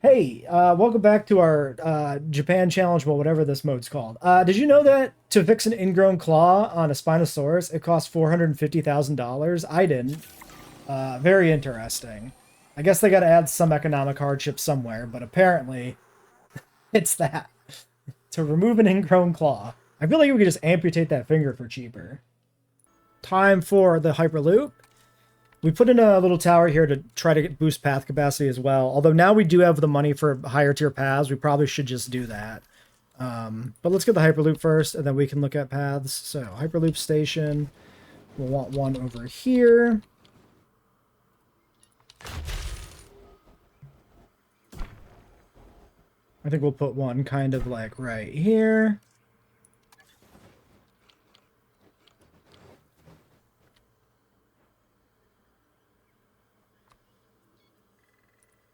Hey, welcome back to our Japan Challenge, well, whatever this mode's called. Did you know that to fix an ingrown claw on a Spinosaurus, it costs $450,000? I didn't. Very interesting. I guess they got to add some economic hardship somewhere, but apparently it's that. To remove an ingrown claw. I feel like we could just amputate that finger for cheaper. Time for the Hyperloop. We put in a little tower here to try to boost path capacity as well. Although now we do have the money for higher tier paths, we probably should just do that. But let's get the Hyperloop first, and then we can look at paths. So Hyperloop station, we'll want one over here. I think we'll put one kind of like right here.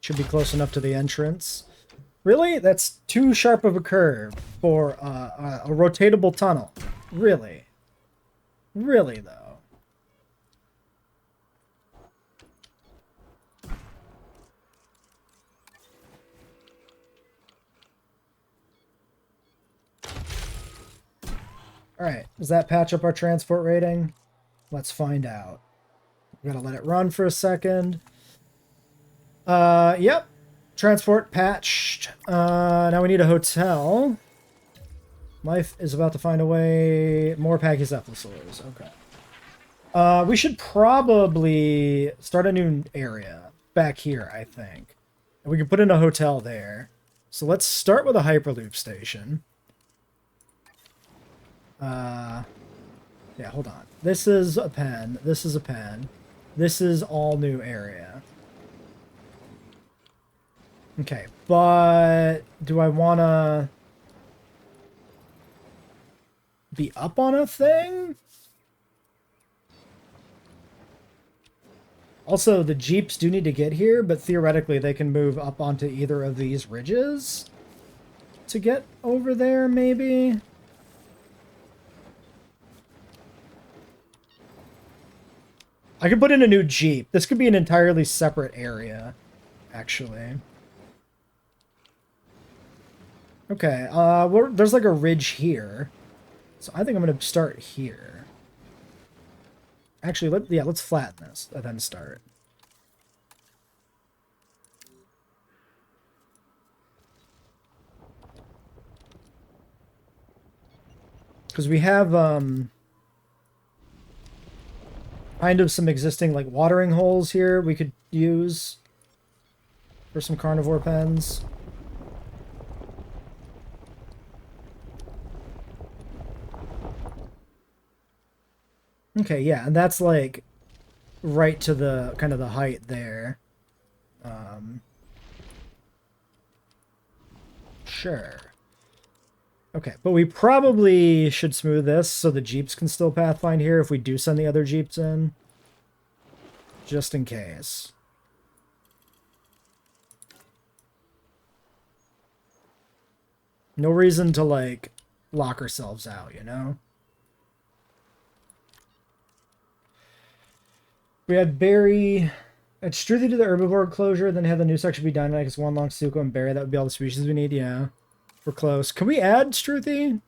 Should be close enough to the entrance. Really? That's too sharp of a curve for a rotatable tunnel. Really? Really, though. Alright, does that patch up our transport rating? Let's find out. We gotta let it run for a second. Yep. Transport patched. Now we need a hotel. Life is about to find a way. More pachycephalosaurs. Okay. We should probably start a new area back here, I think. And we can put in a hotel there. So let's start with a Hyperloop station. Yeah, hold on. This is a pen. This is a pen. This is all new area. Okay, but do I want to be up on a thing? Also, the Jeeps do need to get here, but theoretically they can move up onto either of these ridges to get over there, maybe? I could put in a new Jeep. This could be an entirely separate area, actually. Okay, there's like a ridge here. So I think I'm going to start here. Actually, let's flatten this and then start. Because we have, kind of some existing, like, watering holes here we could use for some carnivore pens. Okay, yeah, and that's like right to the kind of the height there. Sure. Okay, but we probably should smooth this so the Jeeps can still pathfind here if we do send the other Jeeps in. Just in case. No reason to, like, lock ourselves out, you know? We had Berry. Add Struthy to the herbivore enclosure, then have the new section be dynamite because one long Suko and Berry. That would be all the species we need. Yeah, we're close. Can we add Struthy?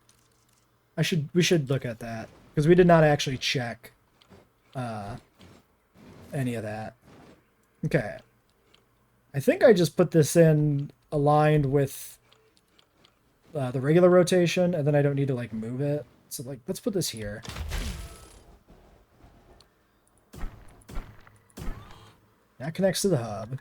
We should look at that because we did not actually check any of that. Okay. I think I just put this in aligned with the regular rotation, and then I don't need to like move it. So like, let's put this here. That connects to the hub.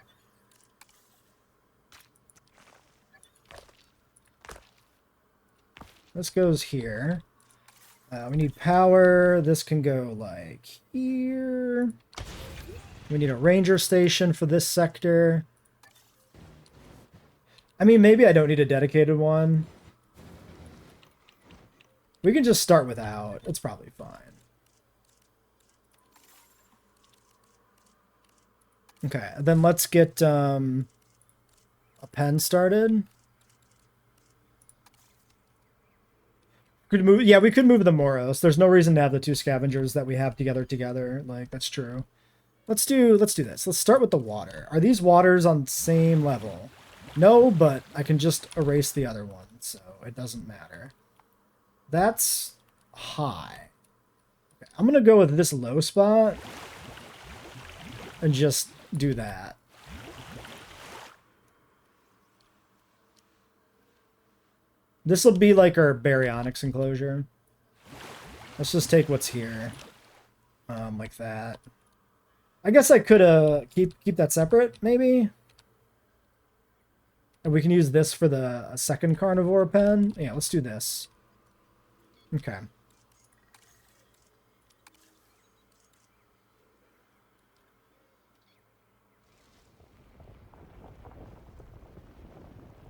This goes here. We need power. This can go like here. We need a ranger station for this sector. I mean, maybe I don't need a dedicated one. We can just start without. It's probably fine. Okay, then let's get a pen started. Could move, yeah, we could move the Moros. There's no reason to have the two scavengers that we have together. Like, that's true. Let's do this. Let's start with the water. Are these waters on the same level? No, but I can just erase the other one, so it doesn't matter. That's high. Okay, I'm gonna go with this low spot and just do that. This will be like our baryonyx enclosure. Let's just take what's here, like that. I guess I could keep that separate, maybe. And we can use this for the second carnivore pen. Yeah, let's do this. Okay.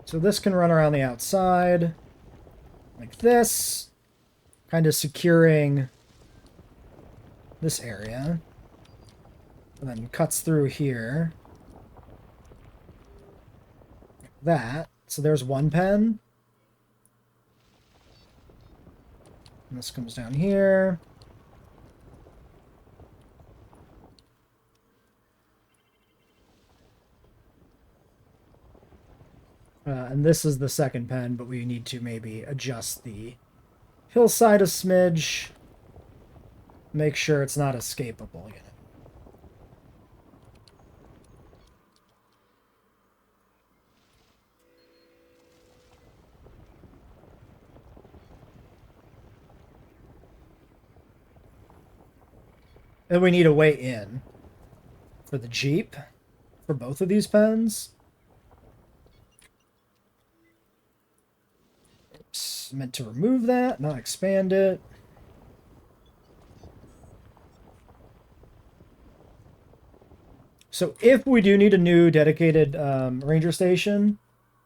So this can run around the outside, like this, kind of securing this area. And then cuts through here. Like that. So there's one pen. And this comes down here. And this is the second pen, but we need to maybe adjust the hillside a smidge. Make sure it's not escapable, you know. And we need a way in for the Jeep for both of these pens. Oops, meant to remove that, not expand it. So if we do need a new dedicated ranger station,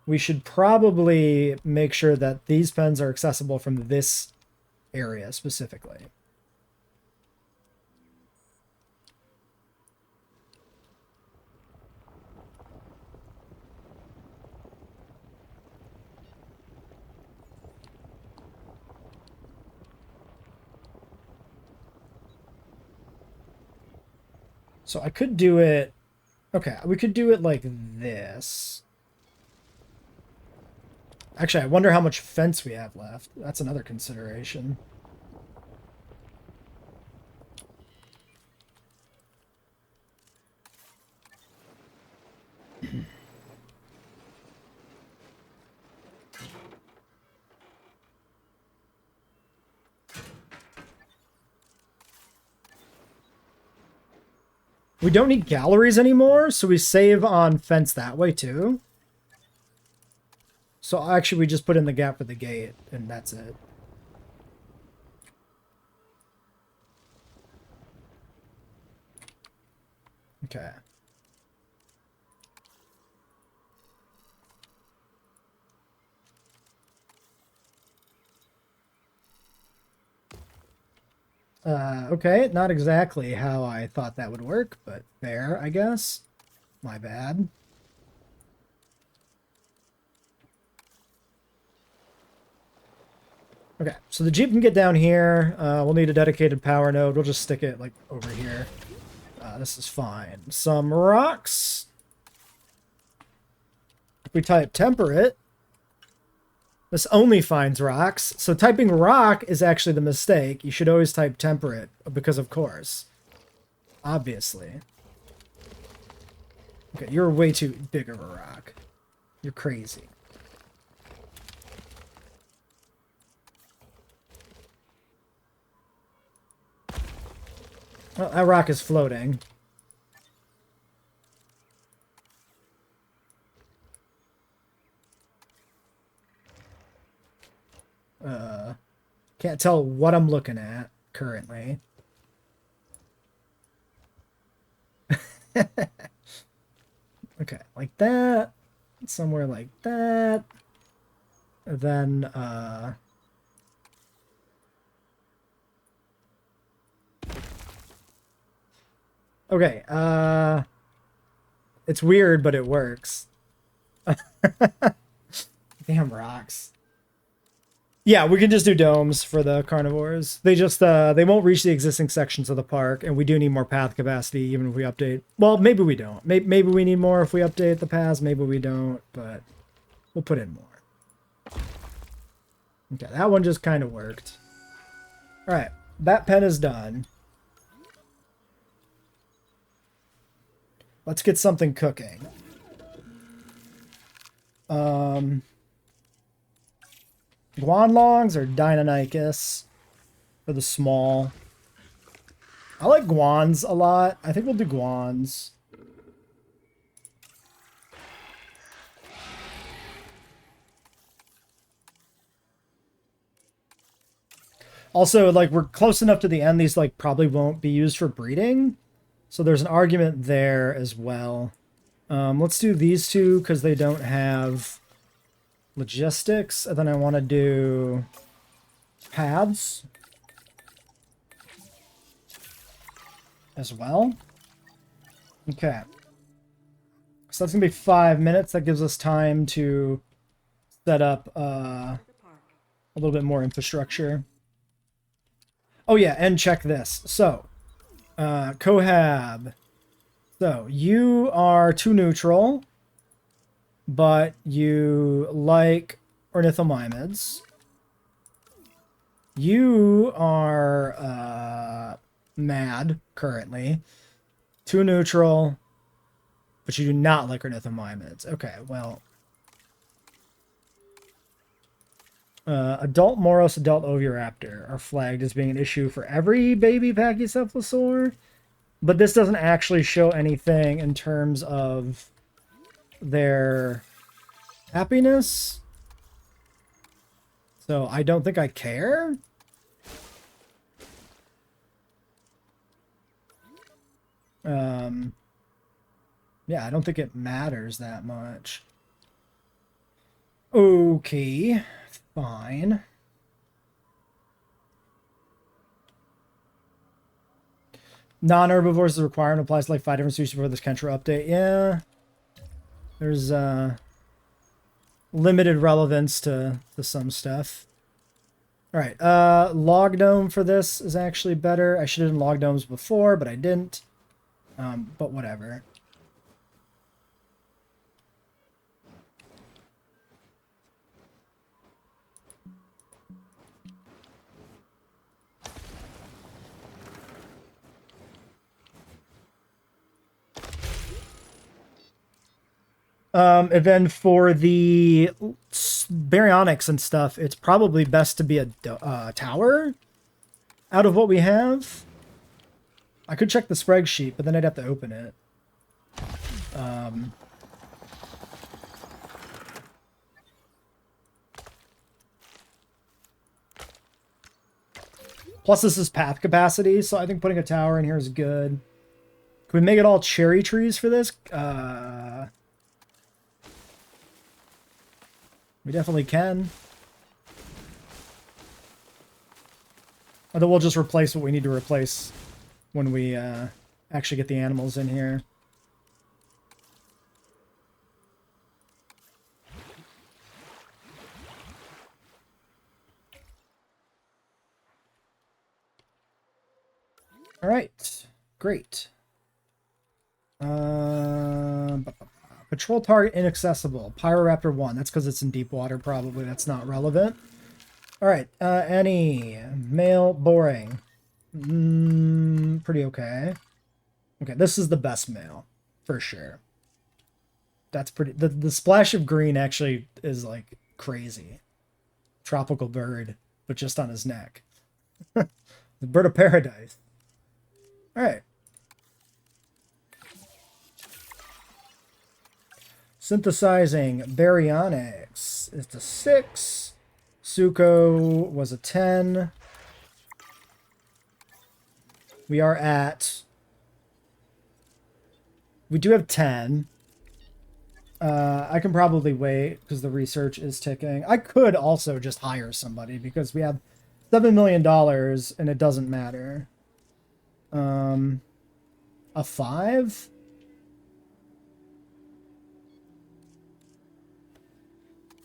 we should probably make sure that these pens are accessible from this area specifically. So I could do it... Okay, we could do it like this. Actually, I wonder how much fence we have left. That's another consideration. We don't need galleries anymore, so we save on fence that way too. So actually we just put in the gap for the gate, and that's it. Okay. Okay, not exactly how I thought that would work, but fair, I guess. My bad. Okay, so the Jeep can get down here. We'll need a dedicated power node. We'll just stick it, like, over here. This is fine. Some rocks. If we type temperate, this only finds rocks. So typing rock is actually the mistake. You should always type temperate, because of course. Obviously. Okay, you're way too big of a rock. You're crazy. Well, that rock is floating. Can't tell what I'm looking at currently. Okay, like that. Somewhere like that. And then, okay, it's weird, but it works. Damn rocks. Yeah, we can just do domes for the carnivores. They just they won't reach the existing sections of the park, and we do need more path capacity even if we update. Well, maybe we don't. Maybe we need more if we update the paths. Maybe we don't, but we'll put in more. Okay, that one just kind of worked. All right, that pen is done. Let's get something cooking. Guanlongs or Deinonychus for the small. I like Guans a lot. I think we'll do Guans. Also, like, we're close enough to the end, these, like, probably won't be used for breeding. So there's an argument there as well. Let's do these two because they don't have logistics. And then I want to do paths as well. Okay. So that's going to be 5 minutes. That gives us time to set up a little bit more infrastructure. Oh yeah, and check this. So, Cohab. So, you are 2 neutral, but you like ornithomimids. You are mad currently. 2 neutral, but you do not like ornithomimids. Okay, well. Adult Moros, adult Oviraptor are flagged as being an issue for every baby Pachycephalosaur, but this doesn't actually show anything in terms of their happiness. So I don't think I care. Yeah, I don't think it matters that much. Okay, fine. Non-herbivores is a requirement, applies to like 5 different species for this Kentra update. Yeah. There's limited relevance to some stuff. Alright, log dome for this is actually better. I should have done log domes before, but I didn't. But whatever. And then for the baryonyx and stuff, it's probably best to be a tower out of what we have. I could check the spreadsheet, but then I'd have to open it. Plus, this is path capacity, so I think putting a tower in here is good. Can we make it all cherry trees for this? We definitely can. Although we'll just replace what we need to replace when we actually get the animals in here. All right, great. Patrol target inaccessible. Pyroraptor 1. That's because it's in deep water, probably. That's not relevant. All right, any male boring. Pretty okay. Okay, this is the best male, for sure. That's pretty... The splash of green actually is, like, crazy. Tropical bird, but just on his neck. The bird of paradise. All right. Synthesizing baryonyx. It's a 6. Suko was a 10. We are at... We do have 10. I can probably wait because the research is ticking. I could also just hire somebody because we have $7 million and it doesn't matter. A 5?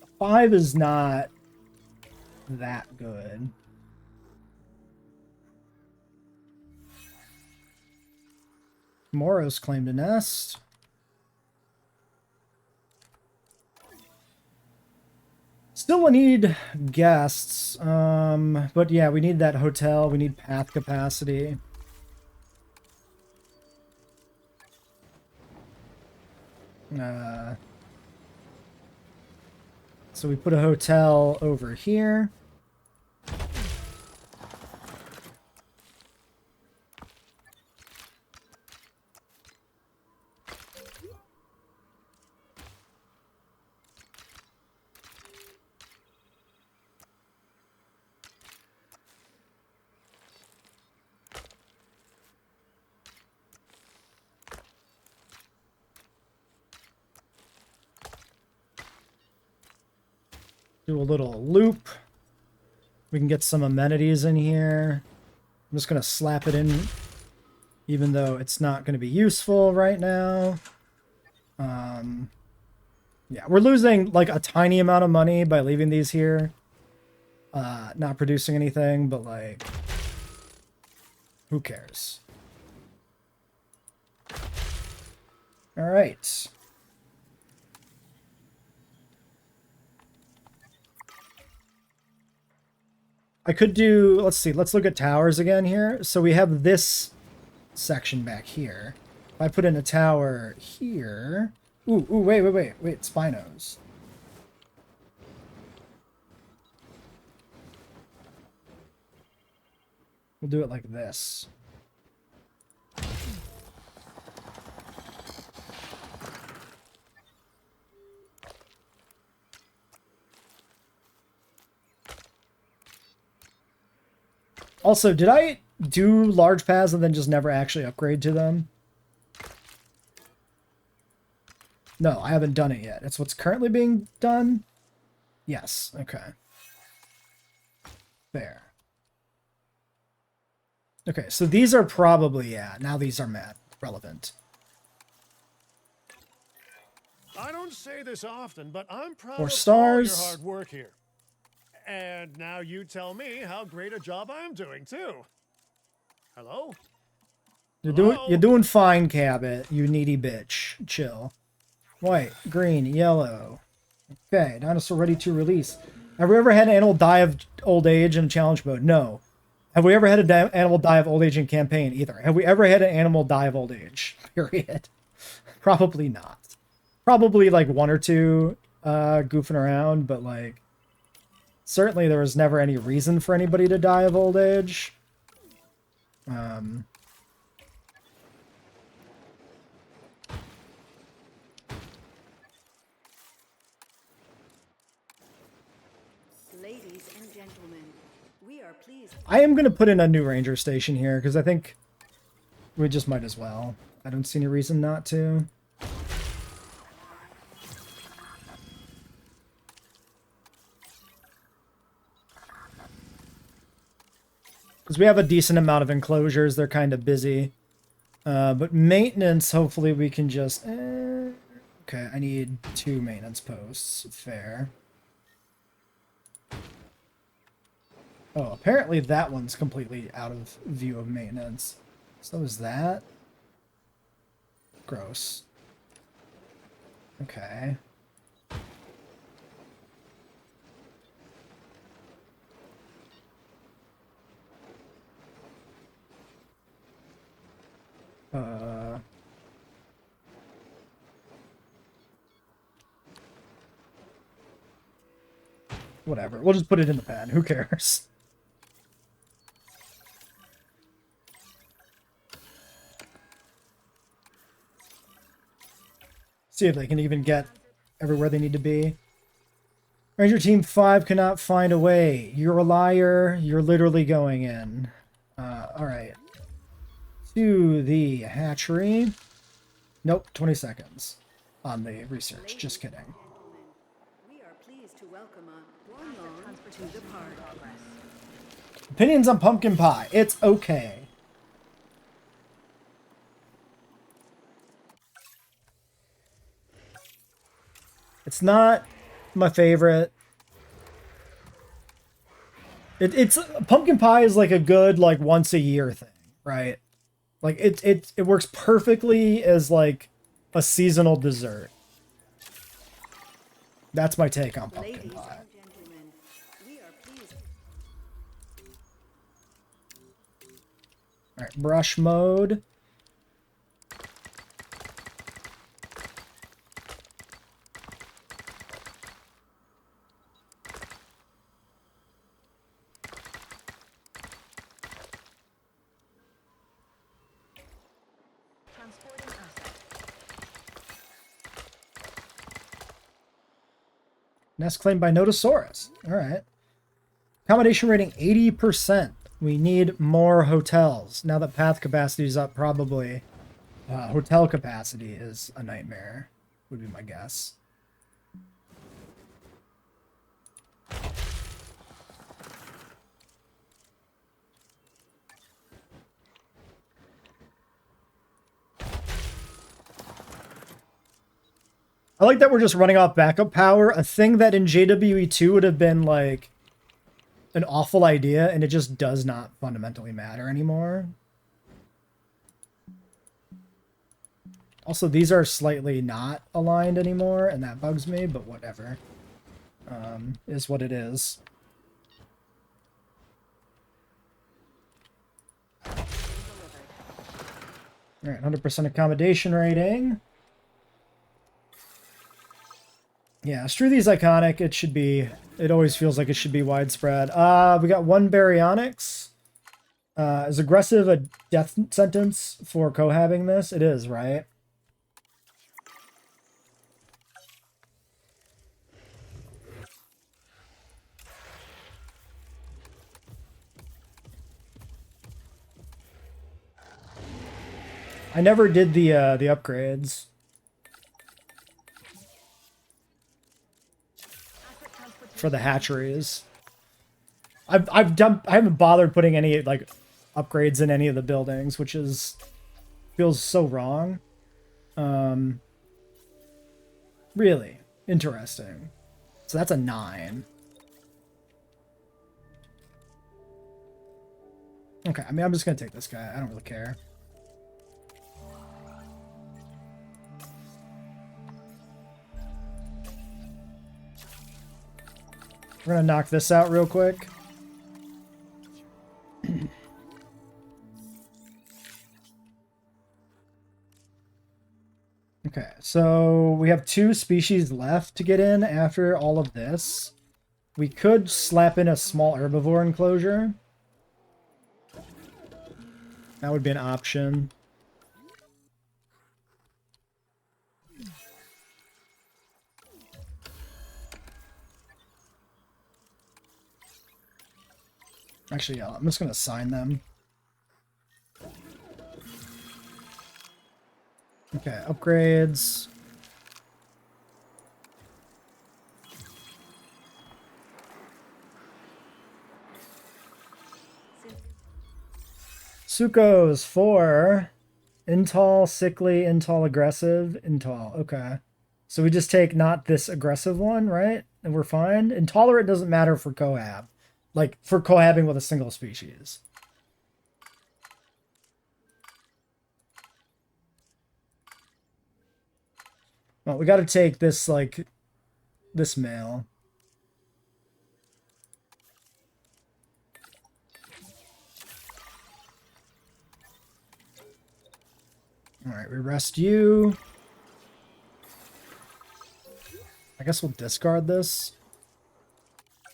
A 5 is not that good. Moros claimed a nest. Still will need guests, but yeah, we need that hotel, we need path capacity. So we put a hotel over here. Do a little loop. We can get some amenities in here. I'm just going to slap it in, even though it's not going to be useful right now. Yeah, we're losing like a tiny amount of money by leaving these here. Not producing anything, but like, who cares? All right. I could do, let's see, let's look at towers again here. So we have this section back here. If I put in a tower here. Ooh, wait, Spinos. We'll do it like this. Also, did I do large paths and then just never actually upgrade to them? No, I haven't done it yet. It's what's currently being done? Yes, okay. There. Okay, so these are probably, yeah, now these are relevant. I don't say this often, but I'm proud More of stars. all your hard work here. And now you tell me how great a job I'm doing, too. Hello? You're doing fine, Cabot, you needy bitch. Chill. White, green, yellow. Okay, dinosaur ready to release. Have we ever had an animal die of old age in challenge mode? No. Have we ever had an animal die of old age in campaign? Either. Have we ever had an animal die of old age? Period. Probably not. Probably like one or two goofing around, but like certainly there was never any reason for anybody to die of old age. Ladies and gentlemen, we are pleased. I am going to put in a new ranger station here because I think we just might as well. I don't see any reason not to. Because we have a decent amount of enclosures. They're kind of busy. But maintenance, hopefully we can just... okay, I need 2 maintenance posts. Fair. Oh, apparently that one's completely out of view of maintenance. So is that? Gross. Okay. Whatever. We'll just put it in the pen. Who cares? See if they can even get everywhere they need to be. Ranger Team 5 cannot find a way. You're a liar. You're literally going in. Alright. To the hatchery. Nope, 20 seconds on the research. Just kidding. We are pleased to welcome a warm welcome to the party. Opinions on pumpkin pie. It's okay. It's not my favorite. It's pumpkin pie is like a good like once a year thing, right? Like it works perfectly as like a seasonal dessert. That's my take on pumpkin Ladies pie. and gentlemen, we are pleased. All right, brush mode. Transporting asset. Nest claimed by Notosaurus. All right. Accommodation rating 80%. We need more hotels. Now that path capacity is up, probably hotel capacity is a nightmare, would be my guess. I like that we're just running off backup power, a thing that in JWE2 would have been like an awful idea, and it just does not fundamentally matter anymore. Also, these are slightly not aligned anymore, and that bugs me, but whatever. Is what it is. Alright, 100% accommodation rating. Yeah, Struthi's iconic. It should be... It always feels like it should be widespread. We got one Baryonyx. Is aggressive a death sentence for cohabbing this? It is, right? I never did the upgrades. For the hatcheries. I haven't bothered putting any like upgrades in any of the buildings, which is feels so wrong. Really interesting. So that's a 9. Okay, I mean I'm just gonna take this guy. I don't really care. We're gonna knock this out real quick. Okay, so we have 2 species left to get in after all of this. We could slap in a small herbivore enclosure. That would be an option. Actually, yeah, I'm just going to assign them. Okay, upgrades. Suko's for Intol, Sickly, Intol, Aggressive, Intol. Okay. So we just take not this aggressive one, right? And we're fine. Intolerant doesn't matter for cohab. Like, for cohabbing with a single species. Well, we gotta take this, like, this male. Alright, we rest you. I guess we'll discard this.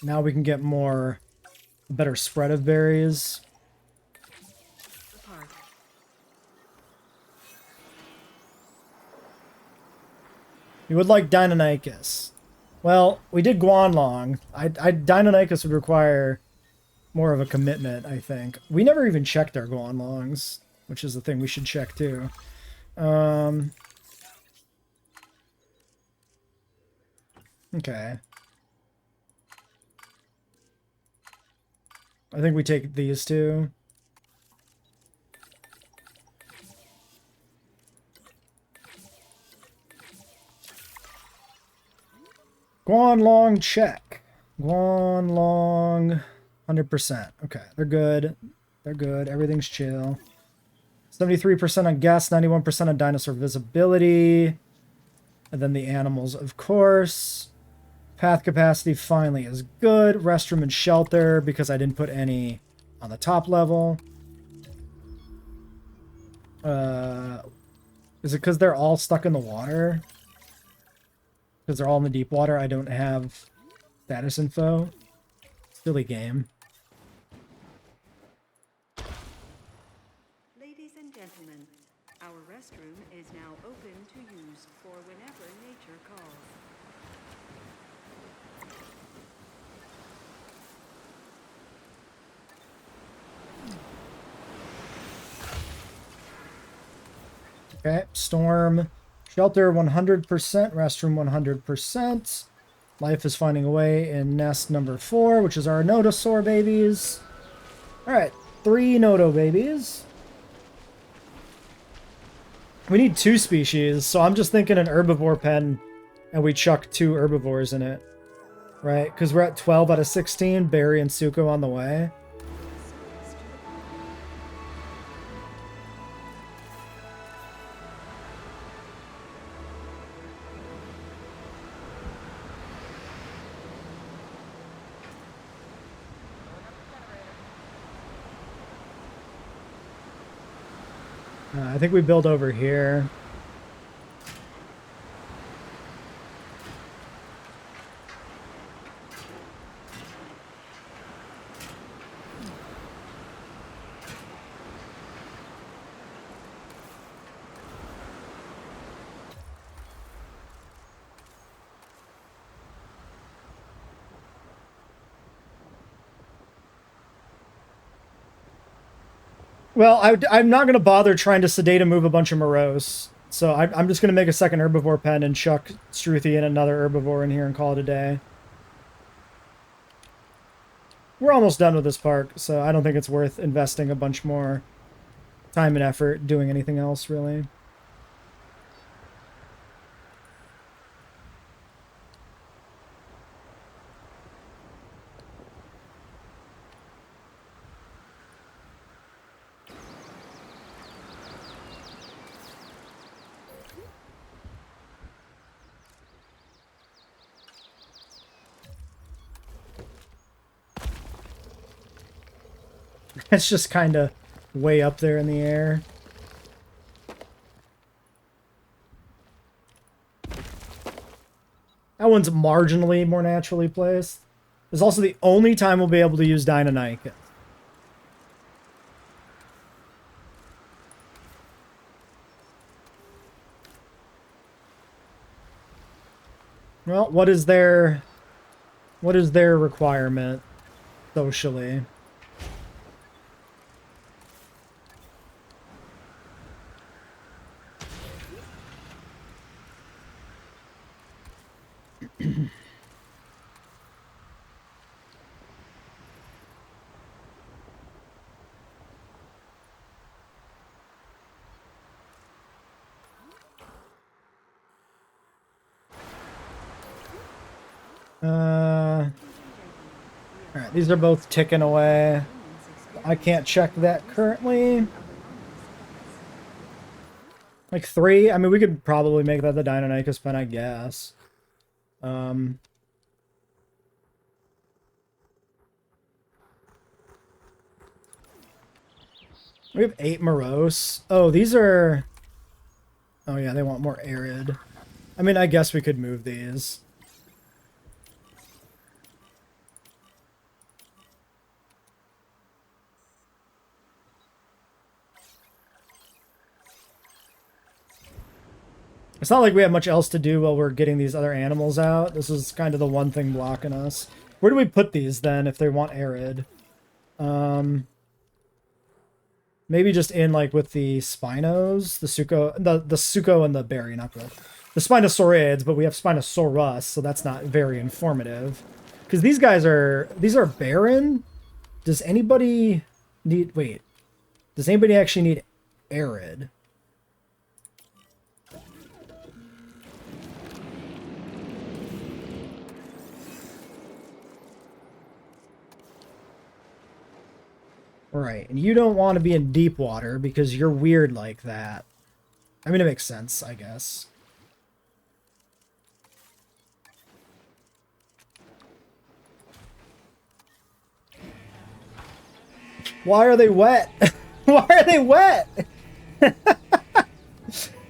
Now we can get more, a better spread of berries. Apart. You would like Deinonychus. Well, we did Guanlong. Deinonychus would require more of a commitment, I think. We never even checked our Guanlongs, which is the thing we should check too. Okay. I think we take these two. Guanlong check. Guanlong 100%. Okay, they're good. They're good. Everything's chill. 73% on guests, 91% on dinosaur visibility. And then the animals, of course. Path capacity finally is good. Restroom and shelter, because I didn't put any on the top level. Is it because they're all stuck in the water? Because they're all in the deep water, I don't have status info. Silly game. Ladies and gentlemen, our restroom is now open to use for whenever nature calls. Okay, storm. Shelter 100%, restroom 100%. Life is finding a way in nest number 4, which is our nodosaur babies. Alright, 3 nodo babies. We need 2 species, so I'm just thinking an herbivore pen, and we chuck 2 herbivores in it. Right? Because we're at 12 out of 16, Barry and Suko on the way. I think we build over here. Well, I'm not going to bother trying to sedate and move a bunch of morose. So I'm just going to make a second herbivore pen and chuck Struthy and another herbivore in here and call it a day. We're almost done with this park, so I don't think it's worth investing a bunch more time and effort doing anything else, really. It's just kind of way up there in the air. That one's marginally more naturally placed. It's also the only time we'll be able to use Deinonychus. Well, what is their requirement socially? Alright, these are both ticking away. I can't check that currently. Like 3? I mean, we could probably make that the Deinonychus pen, I guess. We have 8 morose. Oh, these are... Oh yeah, they want more arid. I mean, I guess we could move these. It's not like we have much else to do while we're getting these other animals out. This is kind of the one thing blocking us. Where do we put these then if they want arid? Maybe just in like with the Spinos, the Suko and the Berry, not the Spinosaurids, but we have Spinosaurus, so that's not very informative. Because these are barren. Does anybody need, wait, does anybody actually need arid? Right, and you don't want to be in deep water because you're weird like that. I mean, it makes sense, I guess. Why are they wet? Why are they wet?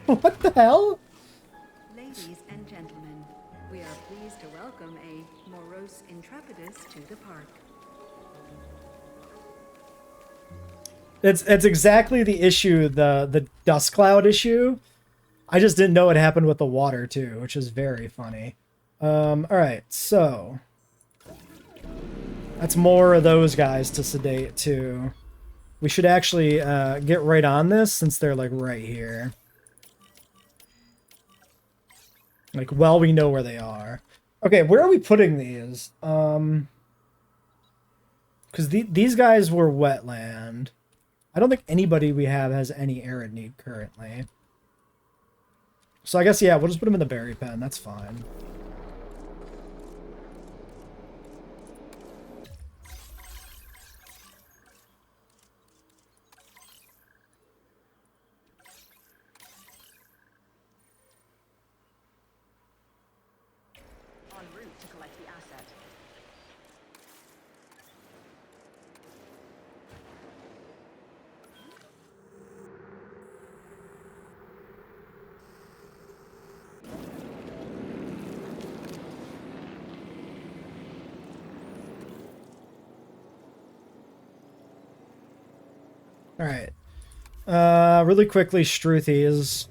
What the hell? Ladies and gentlemen, we are pleased to welcome a morose intrepidus to the park. It's exactly the issue, the dust cloud issue. I just didn't know it happened with the water too, which is very funny. All right, so that's more of those guys to sedate too. We should actually get right on this since they're like right here. Like, well, we know where they are. Okay, where are we putting these? Because these guys were wetland. I don't think anybody we have has any arid need currently. So I guess, yeah, we'll just put them in the berry pen. That's fine. En route to collect the asset. All right. Really quickly, Struthies.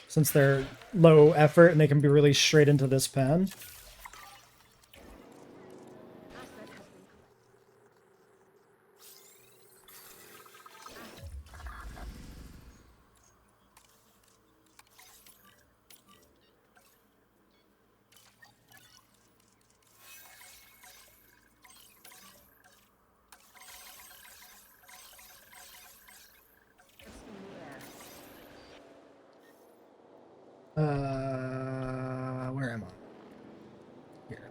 Since they're low effort and they can be released straight into this pen. Where am I? Here.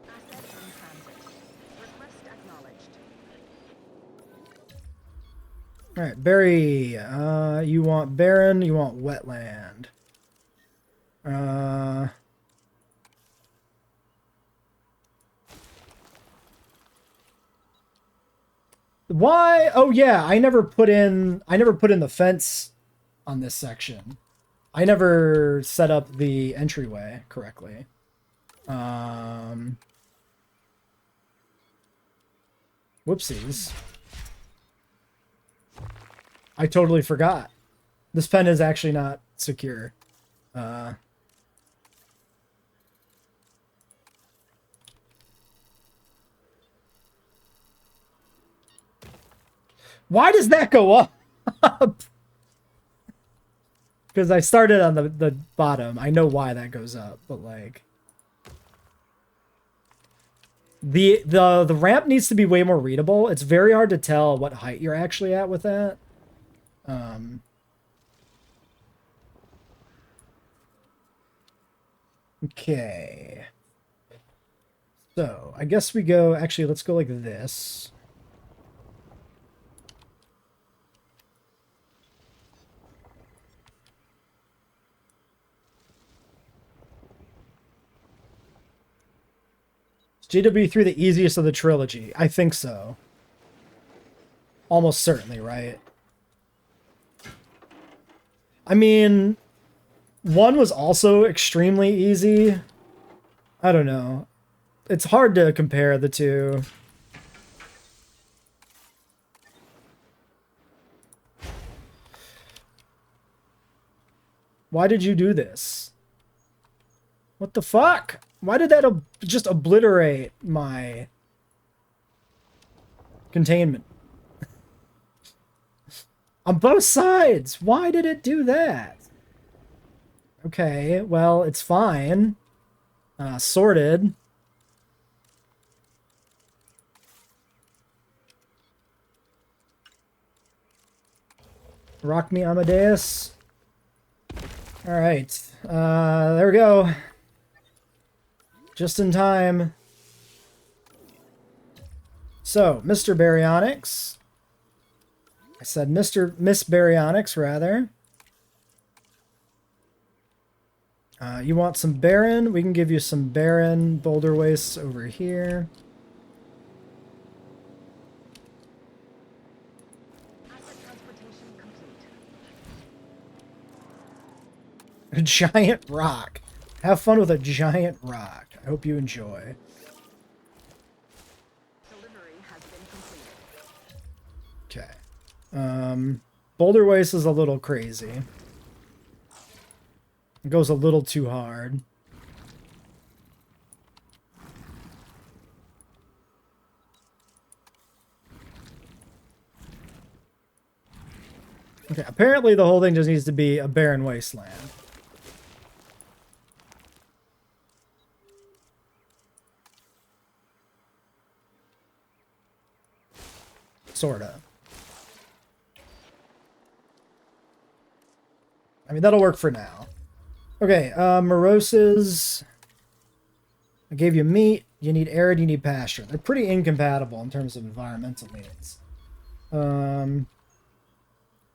Asset in transit. Request acknowledged. All right, berry. You want barren. You want wetland. Why? Oh yeah, I never put in the fence on this section. I never set up the entryway correctly. Whoopsies. I totally forgot. This pen is actually not secure. Why does that go up? Because I started on the bottom. I know why that goes up, but like the ramp needs to be way more readable. It's very hard to tell what height you're actually at with that. Okay. So I guess we go, actually, let's go like this. JWE3 the easiest of the trilogy? I think so. Almost certainly, right? I mean, 1 was also extremely easy. I don't know. It's hard to compare the two. Why did you do this? What the fuck? Why did that just obliterate my containment? On both sides! Why did it do that? Okay, well, it's fine. Sorted. Rock me, Amadeus. Alright, there we go. Just in time. So, Mr. Baryonyx. I said Miss Baryonyx, rather. You want some Baron? We can give you some Baron boulder wastes over here. Asset transportation complete. A giant rock. Have fun with a giant rock. I hope you enjoy. Delivery has been completed. Okay. Boulder waste is a little crazy. It goes a little too hard. Okay, apparently the whole thing just needs to be a barren wasteland. Sorta. I mean, that'll work for now. Okay, moroses. I gave you meat. You need arid, you need pasture. They're pretty incompatible in terms of environmental needs.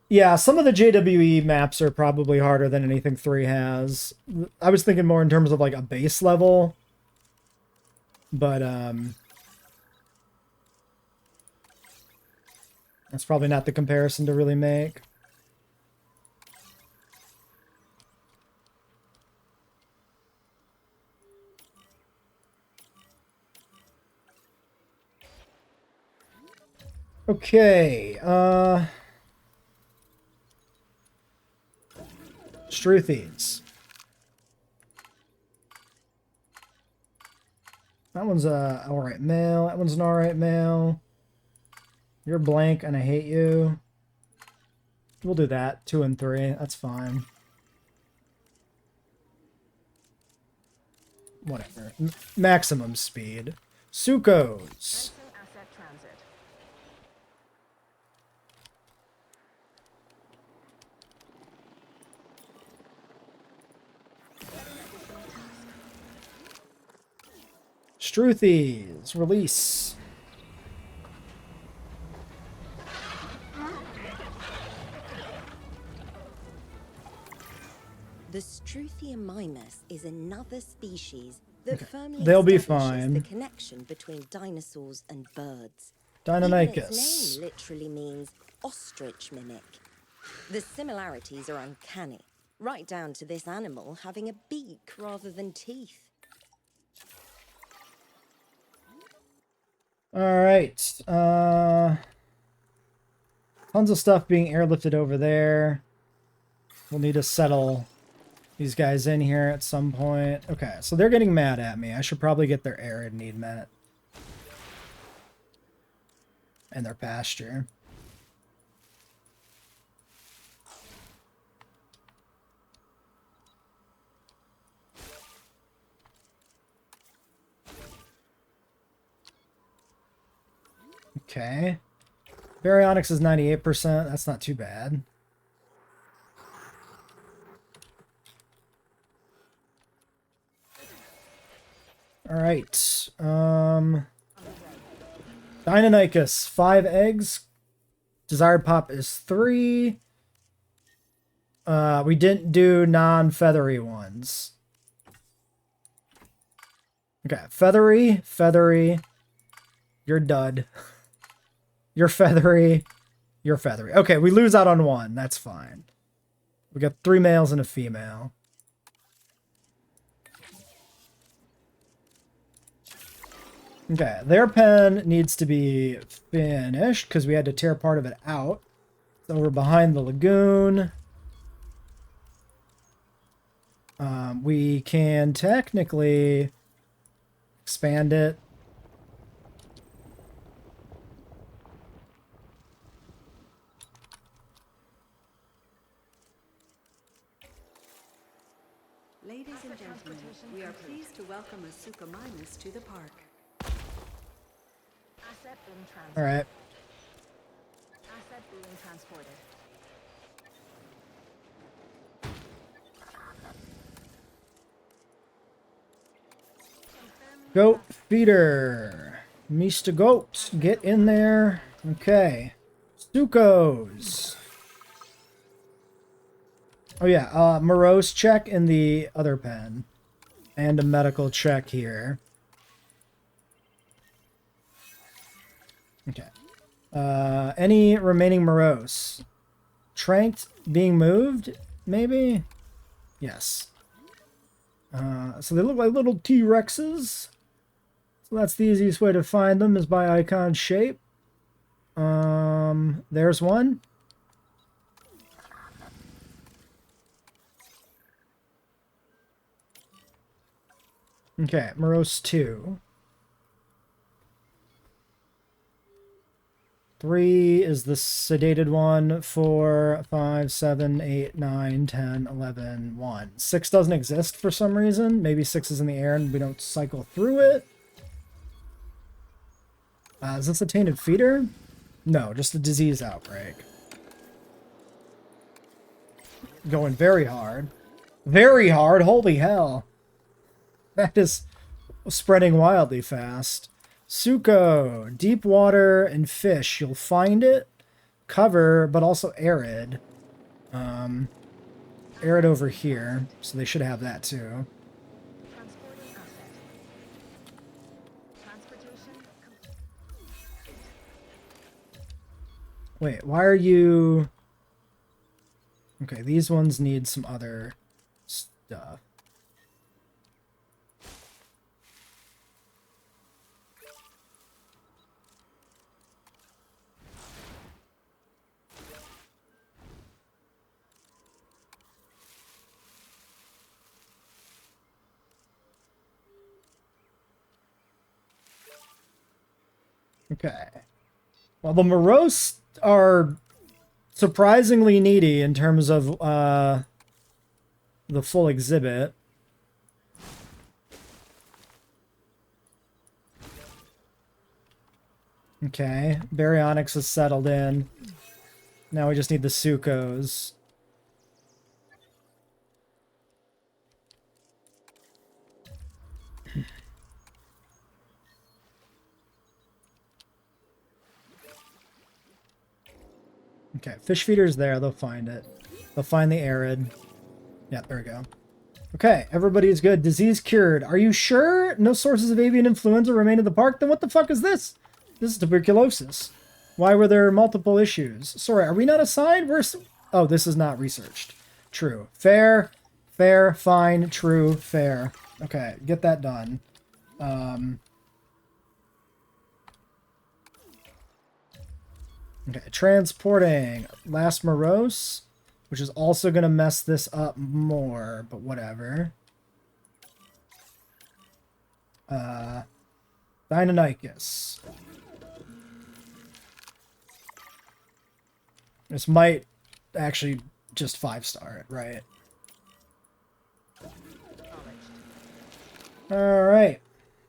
Yeah, some of the JWE maps are probably harder than anything 3 has. I was thinking more in terms of like a base level. But, that's probably not the comparison to really make. Okay, Struthies. That one's a alright male. That one's an alright male. You're blank and I hate you. We'll do that. 2 and 3. That's fine. Whatever. Maximum speed. Sukos. Asset transit. Struthies. Release. The Struthiomimus is another species that firmly They'll be establishes fine. the connection between dinosaurs and birds. Deinonychus. Even its name literally means ostrich mimic. The similarities are uncanny, right down to this animal having a beak rather than teeth. Alright. Tons of stuff being airlifted over there. We'll need to settle these guys in here at some point. Okay, so they're getting mad at me. I should probably get their arid need met. And their pasture. Okay. Baryonyx is 98%. That's not too bad. All right. Deinonychus, 5 eggs. Desired pop is 3. We didn't do non-feathery ones. Okay, feathery, feathery. You're dud. You're feathery. You're feathery. Okay, we lose out on 1. That's fine. We got 3 males and a female. Okay, their pen needs to be finished because we had to tear part of it out. It's over behind the lagoon. We can technically expand it. Ladies and gentlemen, we are pleased to welcome a Suchomimus to the park. Asset being transported. All right. Asset being transported. Goat feeder. Mr. Goat, get in there. Okay. Stukos. Oh yeah, morose check in the other pen. And a medical check here. Okay. Any remaining morose? Tranked being moved? Maybe? Yes. So they look like little T-Rexes. So that's the easiest way to find them is by icon shape. There's one. Okay, morose 2. 3 is the sedated one. 4, 5, 7, 8, 9, 10, 11, 1. 6 doesn't exist for some reason. Maybe 6 is in the air and we don't cycle through it. Is this a tainted feeder? No, just a disease outbreak. Going very hard. Very hard? Holy hell. That is spreading wildly fast. Suko, deep water and fish. You'll find it. Cover, but also arid. Arid over here, so they should have that too. Transporting asset. Transportation complete. Wait, why are you... Okay, these ones need some other stuff. Okay. Well, the morose are surprisingly needy in terms of the full exhibit. Okay, baryonyx is settled in. Now we just need the Sukos. Okay, fish feeder's there. They'll find it. They'll find the arid. Yeah, there we go. Okay, everybody's good. Disease cured. Are you sure no sources of avian influenza remain in the park? Then what the fuck is this? This is tuberculosis. Why were there multiple issues? Sorry, are we not assigned? Oh, this is not researched. True. Fair. Fair. Fine. True. Fair. Okay, get that done. Okay, transporting last morose, which is also going to mess this up more, but whatever. Deinonychus. This might actually just 5-star it, right? Alright.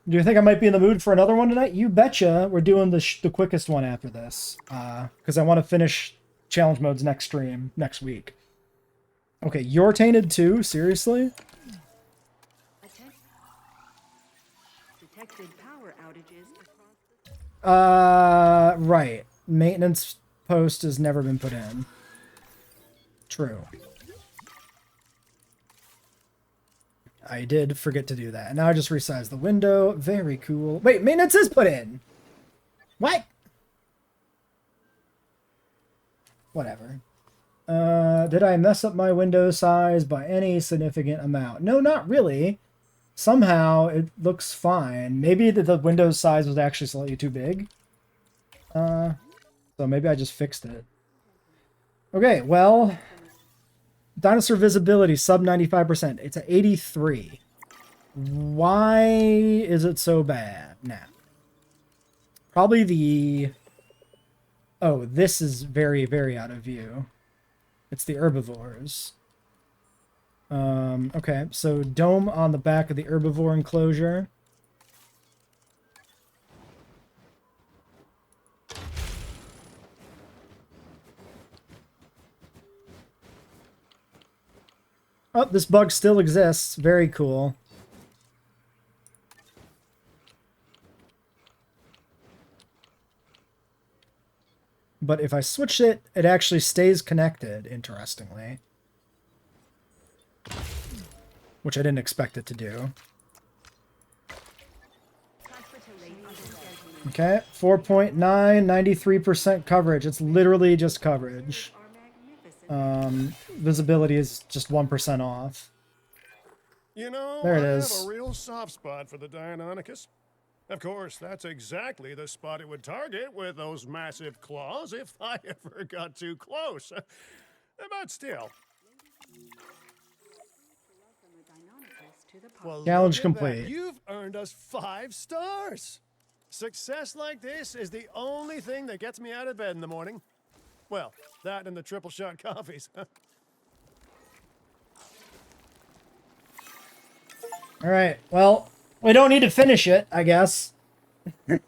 Do you think I might be in the mood for another one tonight? You betcha. We're doing the quickest one after this. Because I want to finish challenge modes next stream, next week. Okay, you're tainted too? Seriously? Detected power outages across the... Right. Maintenance post has never been put in. True. I did forget to do that. And now I just resized the window. Very cool. Wait, maintenance is put in! What? Whatever. Did I mess up my window size by any significant amount? No, not really. Somehow it looks fine. Maybe the window size was actually slightly too big. So maybe I just fixed it. Okay, well... Dinosaur visibility, sub 95%. It's at 83. Why is it so bad now? Probably the... Oh, this is very, very out of view. It's the herbivores. Okay, so dome on the back of the herbivore enclosure. Oh, this bug still exists. Very cool. but if I switch it, it actually stays connected, interestingly. Which I didn't expect it to do. Okay, 4.9, 93% coverage. It's literally just coverage. Visibility is just 1% off. You know, There it I is. have a real soft spot for the Deinonychus. Of course, that's exactly the spot it would target with those massive claws if I ever got too close. But still. Well, Challenge look at that. complete. You've earned us 5 stars. Success like this is the only thing that gets me out of bed in the morning. Well, that and the triple shot coffees. All right. Well, we don't need to finish it, I guess. Isn't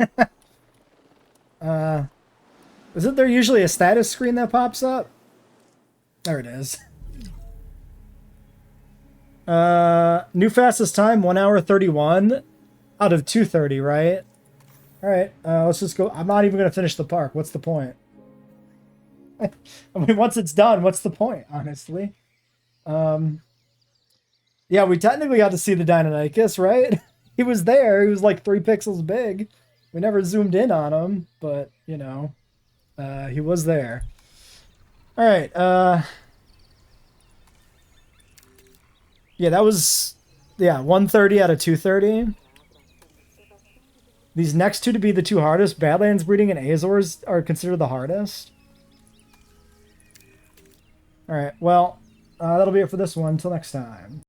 there usually a status screen that pops up? There it is. New fastest time, 1 hour 31 out of 230, right? All right, let's just go. I'm not even gonna finish the park. What's the point? I mean, once it's done, what's the point, honestly? Yeah, we technically got to see the Deinonychus, right? He was there. He was like 3 pixels big. We never zoomed in on him, but, you know, he was there. All right, yeah, that was, yeah, 130 out of 230. These next two to be the 2 hardest. Badlands breeding and Azores are considered the hardest. All right, well, that'll be it for this one. Until next time.